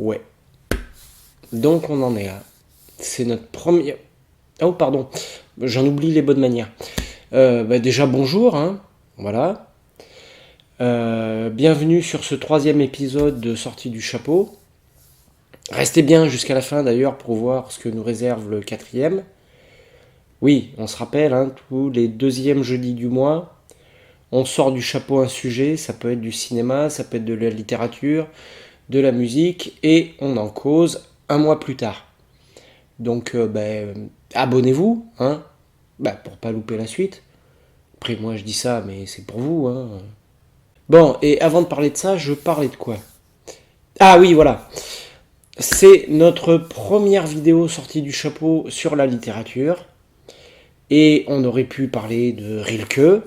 Ouais. Donc on en est là. C'est notre premier... Oh pardon, j'en oublie les bonnes manières. Déjà bonjour, hein. Voilà. Bienvenue sur ce 3e épisode de Sortie du Chapeau. Restez bien jusqu'à la fin d'ailleurs pour voir ce que nous réserve le 4e. Oui, on se rappelle, hein, tous les 2e jeudis du mois, on sort du chapeau un sujet, ça peut être du cinéma, ça peut être de la littérature, de la musique, et on en cause un mois plus tard. Donc abonnez-vous, hein, pour pas louper la suite. Après moi je dis ça, mais c'est pour vous, hein. Bon, et avant de parler de ça, je parlais de quoi? Ah oui, voilà. C'est notre première vidéo sortie du chapeau sur la littérature. Et on aurait pu parler de Rilke.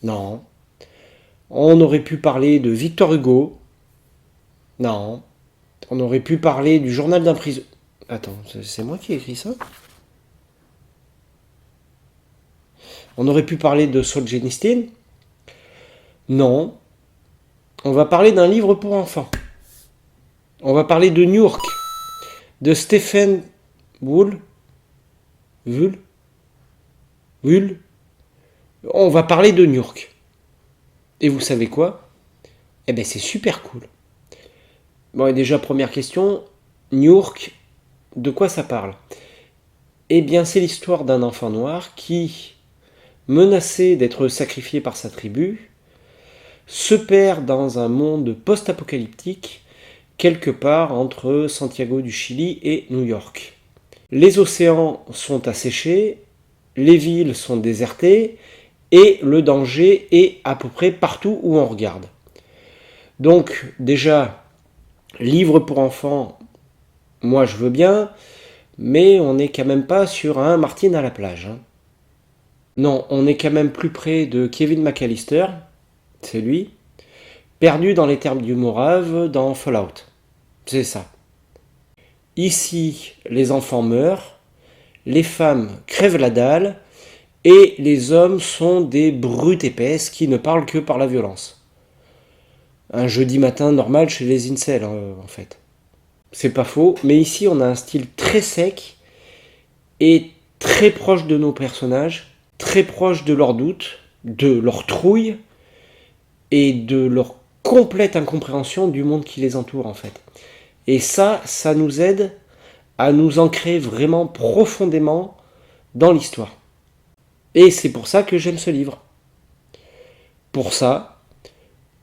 Non. On aurait pu parler de Victor Hugo. Non. On aurait pu parler du journal d'un prisonnier. Attends, c'est moi qui ai écrit ça? On aurait pu parler de Solzhenitsyn. Non. On va parler d'un livre pour enfants. On va parler de New York, de Stephen Wool. On va parler de New York. Et vous savez quoi? Eh ben c'est super cool. Bon, et déjà première question, New York, de quoi ça parle? Eh bien c'est l'histoire d'un enfant noir qui, menacé d'être sacrifié par sa tribu, se perd dans un monde post-apocalyptique quelque part entre Santiago du Chili et New York. Les océans sont asséchés, les villes sont désertées et le danger est à peu près partout où on regarde. Donc déjà, livre pour enfants, moi je veux bien, mais on n'est quand même pas sur un Martine à la plage. Hein. Non, on est quand même plus près de Kevin McAllister, c'est lui, perdu dans les termes du Morave dans Fallout. C'est ça. Ici, les enfants meurent, les femmes crèvent la dalle, et les hommes sont des brutes épaisses qui ne parlent que par la violence. Un jeudi matin normal chez les incels, en fait. C'est pas faux, mais ici on a un style très sec et très proche de nos personnages, très proche de leurs doutes, de leur trouille et de leur complète incompréhension du monde qui les entoure en fait. Et ça nous aide à nous ancrer vraiment profondément dans l'histoire. Et c'est pour ça que j'aime ce livre. Pour ça,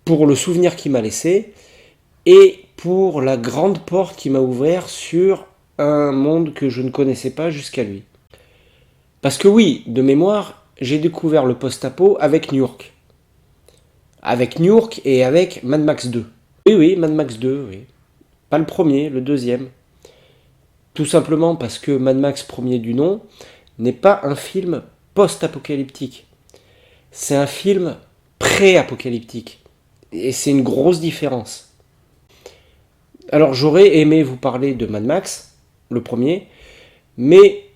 pour le souvenir qu'il m'a laissé, et pour la grande porte qu'il m'a ouvert sur un monde que je ne connaissais pas jusqu'à lui. Parce que oui, de mémoire, j'ai découvert le post-apo avec New York. Avec New York et avec Mad Max 2. Oui, Mad Max 2, oui. Pas le premier, le deuxième. Tout simplement parce que Mad Max premier du nom n'est pas un film post-apocalyptique. C'est un film pré-apocalyptique. Et c'est une grosse différence. Alors j'aurais aimé vous parler de Mad Max, le premier, mais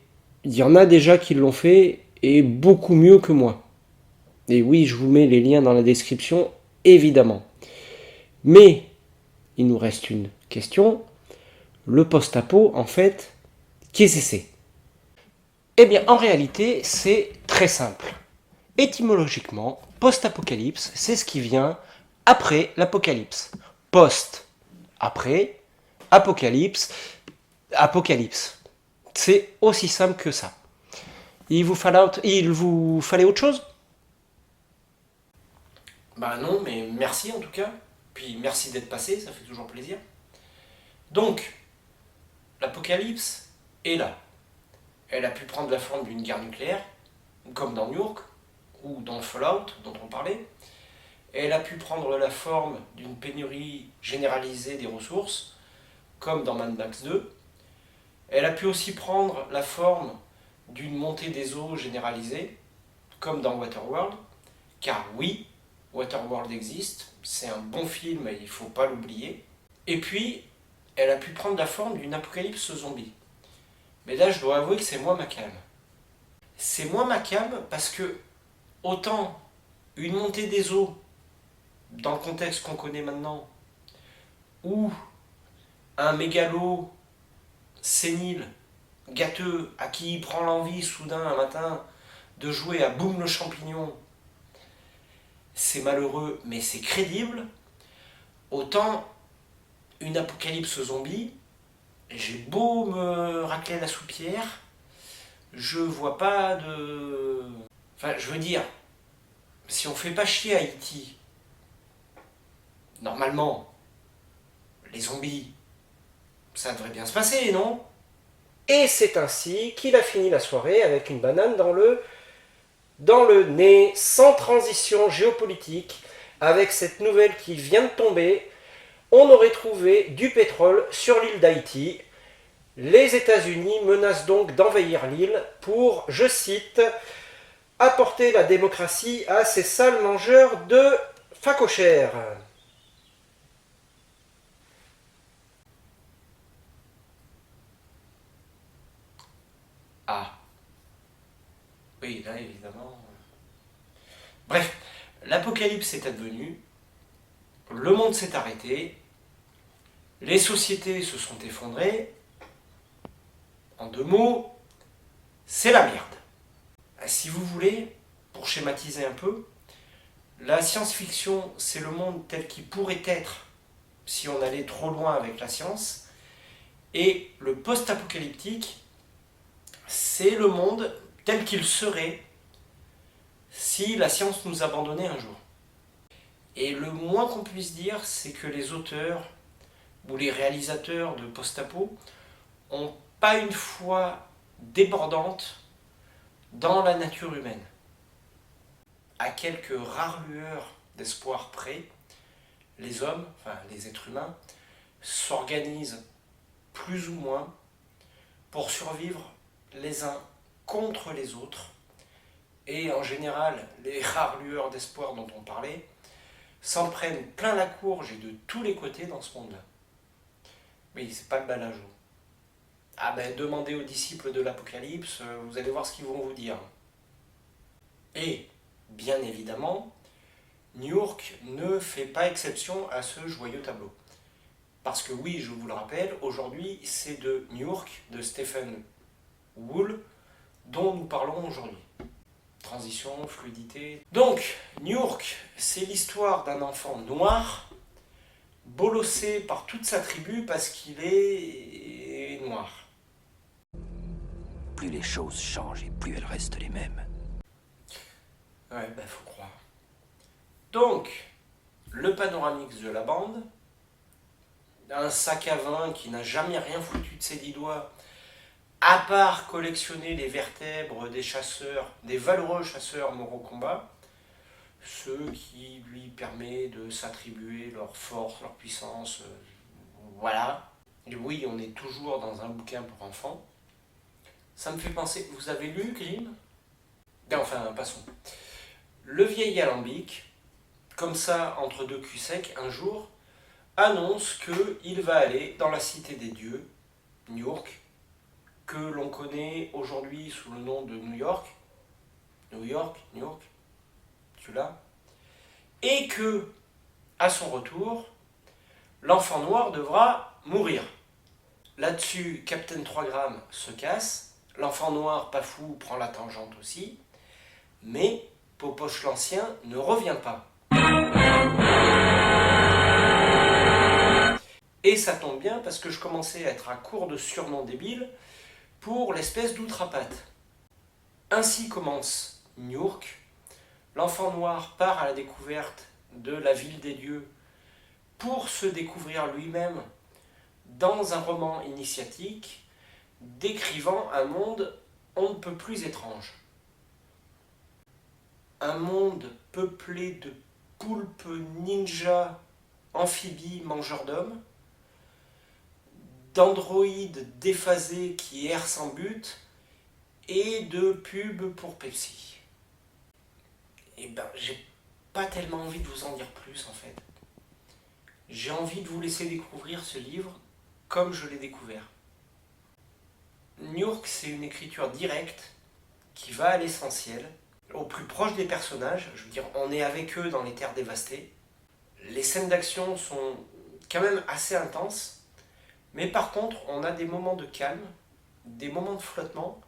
il y en a déjà qui l'ont fait et beaucoup mieux que moi. Et oui, je vous mets les liens dans la description, évidemment. Mais il nous reste une question. Le post-apo, en fait, qu'est-ce que c'est? Eh bien, en réalité, c'est très simple. Étymologiquement, post-apocalypse, c'est ce qui vient après l'apocalypse. Post, après, apocalypse, apocalypse. C'est aussi simple que ça. Il vous fallait autre chose? Bah non, mais merci en tout cas. Puis merci d'être passé, ça fait toujours plaisir. Donc, l'apocalypse est là. Elle a pu prendre la forme d'une guerre nucléaire, comme dans New York, ou dans Fallout, dont on parlait. Elle a pu prendre la forme d'une pénurie généralisée des ressources, comme dans Mad Max 2. Elle a pu aussi prendre la forme d'une montée des eaux généralisée, comme dans Waterworld, car oui, Waterworld existe, c'est un bon film et il ne faut pas l'oublier. Et puis, elle a pu prendre la forme d'une apocalypse zombie. Mais là, je dois avouer que c'est moins ma came. C'est moins ma came parce que, autant une montée des eaux, dans le contexte qu'on connaît maintenant, ou un mégalo sénile, gâteux, à qui il prend l'envie soudain un matin de jouer à Boum le champignon, c'est malheureux mais c'est crédible, autant une apocalypse zombie, j'ai beau me racler la soupière, je vois pas de... Enfin, je veux dire, si on fait pas chier Haïti, normalement, les zombies, ça devrait bien se passer, non? Et c'est ainsi qu'il a fini la soirée avec une banane dans le nez, sans transition géopolitique, avec cette nouvelle qui vient de tomber. On aurait trouvé du pétrole sur l'île d'Haïti. Les États-Unis menacent donc d'envahir l'île pour, je cite, apporter la démocratie à ces sales mangeurs de phacochères. Ah, oui, là évidemment. Bref, l'apocalypse est advenue, le monde s'est arrêté, les sociétés se sont effondrées. En deux mots, c'est la merde. Si vous voulez, pour schématiser un peu, la science-fiction, c'est le monde tel qu'il pourrait être si on allait trop loin avec la science. Et le post-apocalyptique, c'est le monde tel qu'il serait si la science nous abandonnait un jour. Et le moins qu'on puisse dire, c'est que les auteurs ou les réalisateurs de post-apo ont pas une foi débordante dans la nature humaine. À quelques rares lueurs d'espoir près, les hommes, enfin les êtres humains, s'organisent plus ou moins pour survivre les uns contre les autres. Et en général, les rares lueurs d'espoir dont on parlait s'en prennent plein la courge et de tous les côtés dans ce monde-là. Oui, c'est pas le balajo. Ah ben, demandez aux disciples de l'Apocalypse, vous allez voir ce qu'ils vont vous dire. Et, bien évidemment, New York ne fait pas exception à ce joyeux tableau. Parce que oui, je vous le rappelle, aujourd'hui, c'est de New York, de Stephen Wool, dont nous parlons aujourd'hui. Transition, fluidité. Donc, New York, c'est l'histoire d'un enfant noir, bolossé par toute sa tribu parce qu'il est noir. Plus les choses changent et plus elles restent les mêmes. Ouais, bah faut croire. Donc, le panoramix de la bande, un sac à vin qui n'a jamais rien foutu de ses 10 doigts, à part collectionner les vertèbres des chasseurs, des valeureux chasseurs morts au combat, ceux qui lui permettent de s'attribuer leur force, leur puissance, voilà. Et oui, on est toujours dans un bouquin pour enfants. Ça me fait penser, vous avez lu Grimm? Enfin, passons. Le vieil alambic, comme ça, entre deux culs secs, un jour, annonce qu'il va aller dans la cité des dieux, New York, que l'on connaît aujourd'hui sous le nom de New York. New York, New York, tu l'as. Et que, à son retour, l'enfant noir devra mourir. Là-dessus, Captain 3 grammes se casse, l'enfant noir, pas fou, prend la tangente aussi, mais Popoche l'Ancien ne revient pas. Et ça tombe bien parce que je commençais à être à court de surnoms débiles pour l'espèce d'outrapate. Ainsi commence New York. L'enfant noir part à la découverte de la ville des dieux pour se découvrir lui-même dans un roman initiatique décrivant un monde on ne peut plus étrange. Un monde peuplé de poulpes ninjas, amphibies, mangeurs d'hommes, d'androïdes déphasés qui errent sans but et de pubs pour Pepsi. Et ben, j'ai pas tellement envie de vous en dire plus en fait. J'ai envie de vous laisser découvrir ce livre comme je l'ai découvert. New York, c'est une écriture directe qui va à l'essentiel, au plus proche des personnages. Je veux dire, on est avec eux dans les terres dévastées. Les scènes d'action sont quand même assez intenses, Mais par contre, on a des moments de calme, des moments de flottement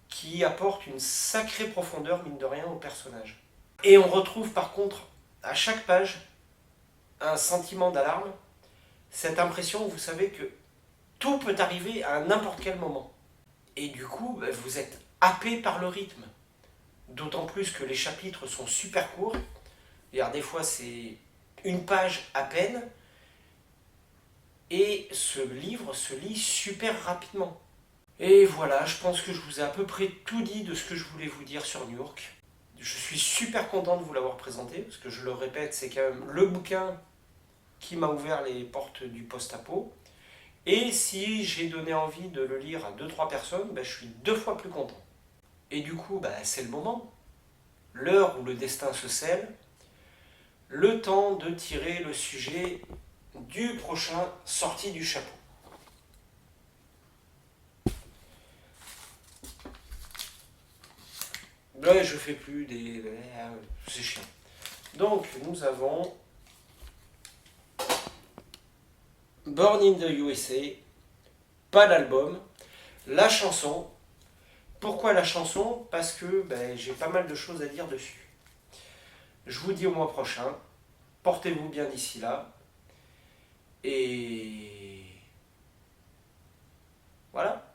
qui apportent une sacrée profondeur, mine de rien, au personnage. Et on retrouve par contre, à chaque page, un sentiment d'alarme, cette impression, vous savez, que tout peut arriver à n'importe quel moment. Et du coup, vous êtes happé par le rythme. D'autant plus que les chapitres sont super courts. C'est-à-dire, des fois, c'est une page à peine. Et ce livre se lit super rapidement. Et voilà, je pense que je vous ai à peu près tout dit de ce que je voulais vous dire sur New York. Je suis super content de vous l'avoir présenté, parce que je le répète, c'est quand même le bouquin qui m'a ouvert les portes du post-apo. Et si j'ai donné envie de le lire à 2-3 personnes, je suis 2 fois plus content. Et du coup, c'est le moment. L'heure où le destin se scelle. Le temps de tirer le sujet du prochain sorti du chapeau. Ouais, je fais plus des... C'est chiant. Donc, nous avons Born in the USA, pas l'album, la chanson. Pourquoi la chanson? Parce que j'ai pas mal de choses à dire dessus. Je vous dis au mois prochain. Portez-vous bien d'ici là. Et voilà.